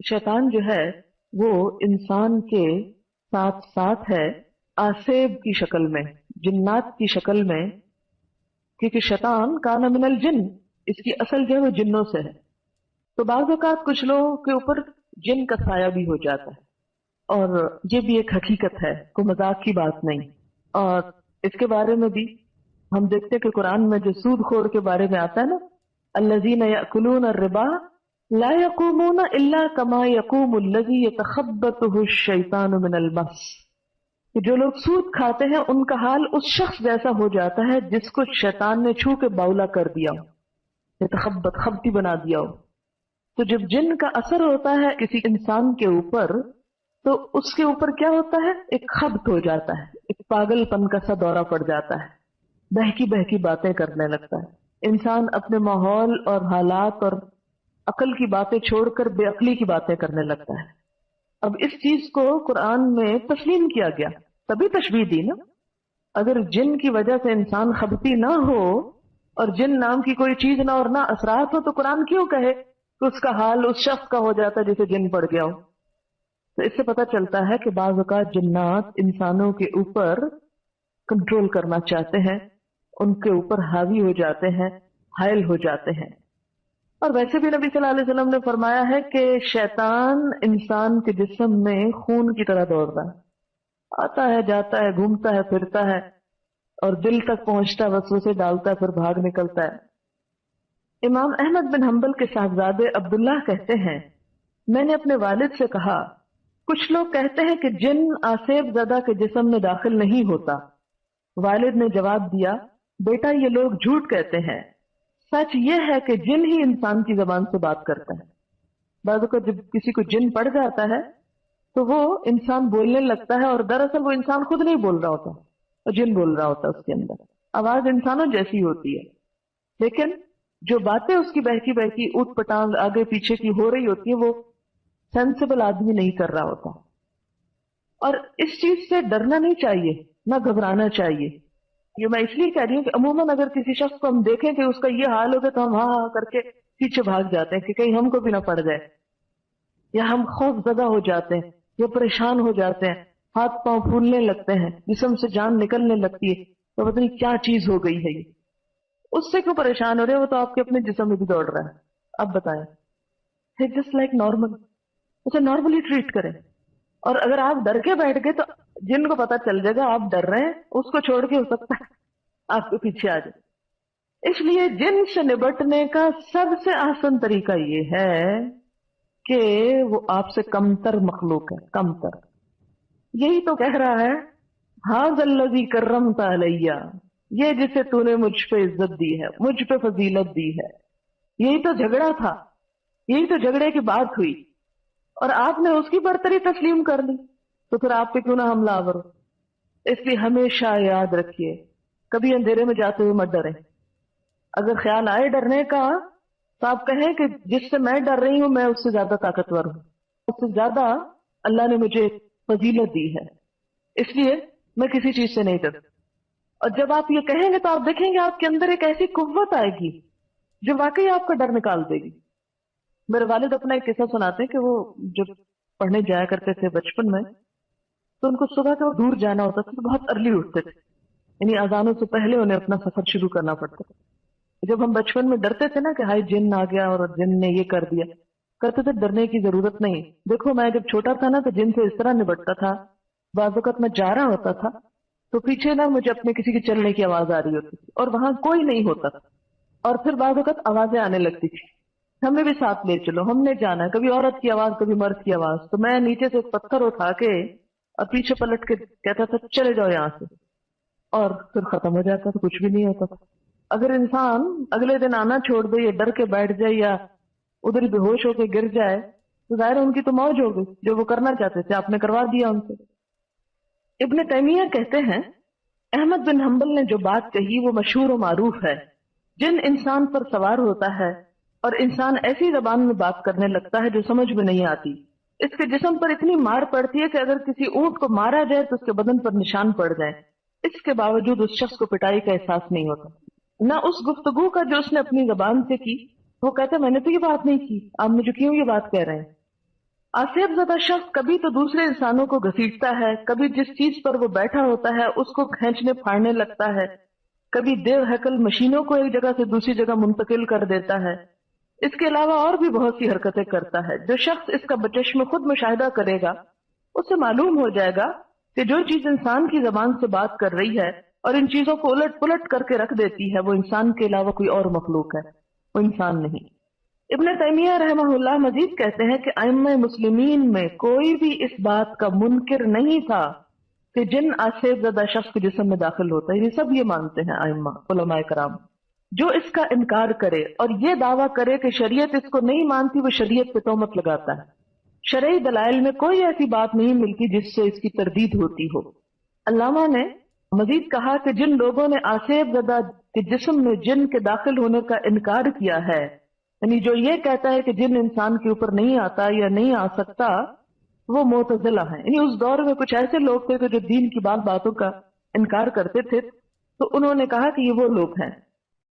शैतान जो है वो इंसान के साथ साथ है आसेब की शक्ल में, जिन्नात की शक्ल में, क्योंकि शैतान कान मिनल जिन, इसकी असल जो है वो जिन्नों से है। तो बाज़ औक़ात कुछ लोगों के ऊपर जिन का साया भी हो जाता है, और ये भी एक हकीकत है, कोई मजाक की बात नहीं। और इसके बारे में भी हम देखते हैं कि कुरान में जो सूदखोर के बारे में आता है ना, अल्लज़ीना यअकुलून अर्रिबा ला यक़ूमून इल्ला कमा यक़ूमुल्लज़ी यतख़ब्बतुहु शैतानु मिनल मस, कि जो लोग सूद खाते हैं उनका हाल उस शख्स जैसा हो जाता है जिसको शैतान ने छू के बाउला कर दिया हो, यतख़ब्बत खबती बना दिया हो। तो जब जिन का असर होता है किसी इंसान के ऊपर, तो उसके ऊपर क्या होता है, एक खब्त हो जाता है, एक पागलपन का सा दौरा पड़ जाता है, बहकी बहकी बातें करने लगता है। इंसान अपने माहौल और हालात और अकल की बातें छोड़कर बेअकली की बातें करने लगता है। अब इस चीज को कुरान में तस्लीम किया गया, तभी तशबीह दी ना। अगर जिन की वजह से इंसान खबती ना हो और जिन नाम की कोई चीज ना और ना असरात हो, तो कुरान क्यों कहे कि उसका हाल उस शख्स का हो जाता है जिसे जिन पड़ गया हो। तो इससे पता चलता है कि बाज़ औक़ात जिन्नात इंसानों के ऊपर कंट्रोल करना चाहते हैं, उनके ऊपर हावी हो जाते हैं, हायल हो जाते हैं। और वैसे भी नबी सल्लल्लाहु अलैहि वसल्लम ने फरमाया है कि शैतान इंसान के जिस्म में खून की तरह दौड़ रहा है, आता है जाता है, घूमता है फिरता है, और दिल तक पहुंचता है, वसवसे डालता है, फिर भाग निकलता है। इमाम अहमद बिन हम्बल के साहबजादे अब्दुल्लाह कहते हैं, मैंने अपने वालिद से कहा, कुछ लोग कहते हैं कि जिन आसेब ज़दा के जिस्म में दाखिल नहीं होता। वालिद ने जवाब दिया, बेटा ये लोग झूठ कहते हैं, सच ये है कि जिन ही इंसान की जबान से बात करता है। बाज़ को जब किसी को जिन पड़ जाता है तो वो इंसान बोलने लगता है, और दरअसल वो इंसान खुद नहीं बोल रहा होता, और जिन बोल रहा होता है। उसके अंदर आवाज इंसानों जैसी होती है, लेकिन जो बातें उसकी बहकी बहकी ऊट पटांग आगे पीछे की हो रही होती है, वो सेंसिबल आदमी नहीं कर रहा होता। और इस चीज से डरना नहीं चाहिए, ना घबराना चाहिए। ये मैं इसलिए कह रही हूँ कि अमूमन अगर किसी शख्स को हम देखें कि उसका ये हाल हो गया, तो हम हाँ हाँ करके पीछे भाग जाते हैं कि कहीं हमको भी ना पड़ जाए, या हम खौफजदा हो जाते हैं, या परेशान हो जाते हैं, हाथ पांव फूलने लगते हैं, जिस्म से जान निकलने लगती है, तो पता नहीं क्या चीज हो गई है ये। उससे क्यों परेशान हो रहे हो, वो तो आपके अपने जिस्म में भी दौड़ रहा है। अब बताएं, जस्ट लाइक नॉर्मल, उसे नॉर्मली ट्रीट करें। और अगर आप डर के बैठ गए तो जिनको पता चल जाएगा आप डर रहे हैं, उसको छोड़ के हो सकता है आपके पीछे आ जाए। इसलिए जिन से निपटने का सबसे आसान तरीका ये है कि वो आपसे कमतर मखलूक है, कमतर। यही तो कह रहा है, हाज़ल्लज़ी कर्रमता अलैया, ये जिसे तूने मुझ पे इज्जत दी है, मुझ पे फजीलत दी है। यही तो झगड़ा था, यही तो झगड़े की बात हुई, और आपने उसकी बरतरी तस्लीम कर ली, तो फिर आप पे क्यों ना हमला आवर हो। इसलिए हमेशा याद रखिए, कभी अंधेरे में जाते हुए मत डरें। अगर ख्याल आए डरने का, तो आप कहें कि जिससे मैं डर रही हूं मैं उससे ज्यादा ताकतवर हूं, उससे ज्यादा अल्लाह ने मुझे फजीलत दी है, इसलिए मैं किसी चीज से नहीं डरती। और जब आप ये कहेंगे तो आप देखेंगे आपके अंदर एक ऐसी कुव्वत आएगी जो वाकई आपका डर निकाल देगी। मेरे वालिद अपना एक किस्सा सुनाते हैं कि वो जब पढ़ने जाया करते थे बचपन में, तो उनको सुबह को दूर जाना होता था, तो बहुत अर्ली उठते थे, यानी अजानों से पहले उन्हें अपना सफर शुरू करना पड़ता था। जब हम बचपन में डरते थे ना कि हाय जिन आ गया और जिन ने ये कर दिया, करते थे, डरने की जरूरत नहीं। देखो मैं जब छोटा था ना, तो जिन से इस तरह निपटता था, बाज़ वक़्त मैं जा रहा होता था तो पीछे ना मुझे अपने किसी के चलने की आवाज आ रही होती थी, और वहां कोई नहीं होता था, और फिर बाज़ वक़्त आवाजें आने लगती थी, हमें भी साथ ले चलो, हमने जाना है। कभी औरत की आवाज, कभी मर्द की आवाज, तो मैं नीचे से एक पत्थर उठा के और पीछे पलट के कहता था चले जाओ यहाँ से, और फिर खत्म हो जाता था, कुछ भी नहीं होता था। अगर इंसान अगले दिन आना छोड़ दे, या डर के बैठ जाए, या उधर ही बेहोश होकर गिर जाए, तो जाहिर है उनकी तो मौज हो गई, जो वो करना चाहते थे आपने करवा दिया उनसे। इब्न तैमिया कहते हैं, अहमद बिन हम्बल ने जो बात कही वो मशहूर और मारूफ है। जिन इंसान पर सवार होता है और इंसान ऐसी जबान में बात करने लगता है जो समझ में नहीं आती, इसके जिस्म पर इतनी मार पड़ती है कि अगर किसी ऊंट को मारा जाए तो उसके बदन पर निशान पड़ जाए, इसके बावजूद उस शख्स को पिटाई का एहसास नहीं होता। न उस गुफ्तगू का जो उसने अपनी जबान से की, वो कहता मैंने तो ये बात नहीं की, आप मुझे क्यों ये बात कह रहे हैं। आसेब ज़दा शख्स कभी तो दूसरे इंसानों को घसीटता है, कभी जिस चीज पर वो बैठा होता है उसको खींचने फाड़ने लगता है, कभी देव हैकल मशीनों को एक जगह से दूसरी जगह मुंतकिल कर देता है। इसके अलावा और भी बहुत सी हरकतें करता है। जो शख्स इसका बचश्म खुद मुशाहिदा करेगा उससे मालूम हो जाएगा कि जो चीज इंसान की जबान से बात कर रही है और इन चीजों को उलट पुलट करके रख देती है, वो इंसान के अलावा कोई और मखलूक है, वो इंसान नहीं। इब्न तैमिया रहमहुल्लाह मजीद कहते हैं कि अइम्मा मुस्लिमीन में कोई भी इस बात का मुनकिर नहीं था कि जिन आसेब ज़दा शख्स के जिस्म में दाखिल होता है। ये सब ये मानते हैं अइम्मा उलमाए कराम। जो इसका इनकार करे और ये दावा करे कि शरीयत इसको नहीं मानती, वो शरीयत पे तोहमत लगाता है। शरई दलाइल में कोई ऐसी बात नहीं मिलती जिससे इसकी तरदीद होती हो। अल्लामा ने मजीद कहा कि जिन लोगों ने आसेब ज़दा के जिस्म में जिन के दाखिल होने का इनकार किया है, यानी जो ये कहता है कि जिन इंसान के ऊपर नहीं आता या नहीं आ सकता, वो मोतजिला है। यानी उस दौर में कुछ ऐसे लोग थे कि जो दीन की बातों का इनकार करते थे, तो उन्होंने कहा कि ये वो लोग हैं